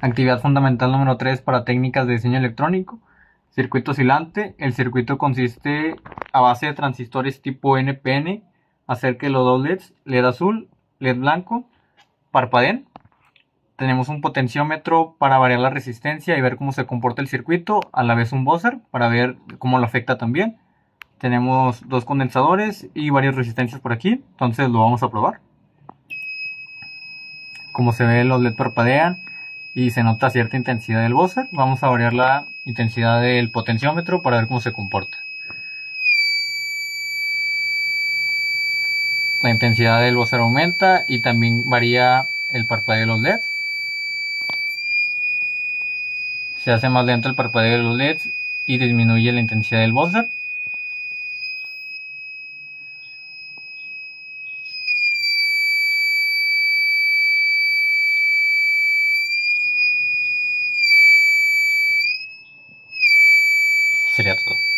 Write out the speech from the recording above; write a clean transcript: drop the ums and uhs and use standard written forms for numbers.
Actividad fundamental número 3 para técnicas de diseño electrónico. Circuito oscilante. El circuito consiste a base de transistores tipo NPN. Hacer que los dos LEDs, LED azul, LED blanco, parpadeen. Tenemos un potenciómetro para variar la resistencia y ver cómo se comporta el circuito. A la vez un buzzer para ver cómo lo afecta también. Tenemos dos condensadores y varias resistencias por aquí. Entonces lo vamos a probar. Como se ve, los LED parpadean y se nota cierta intensidad del buzzer. Vamos a variar la intensidad del potenciómetro para ver cómo se comporta. La intensidad del buzzer aumenta y también varía el parpadeo de los LEDs. Se hace más lento el parpadeo de los LEDs y disminuye la intensidad del buzzer. Sería todo.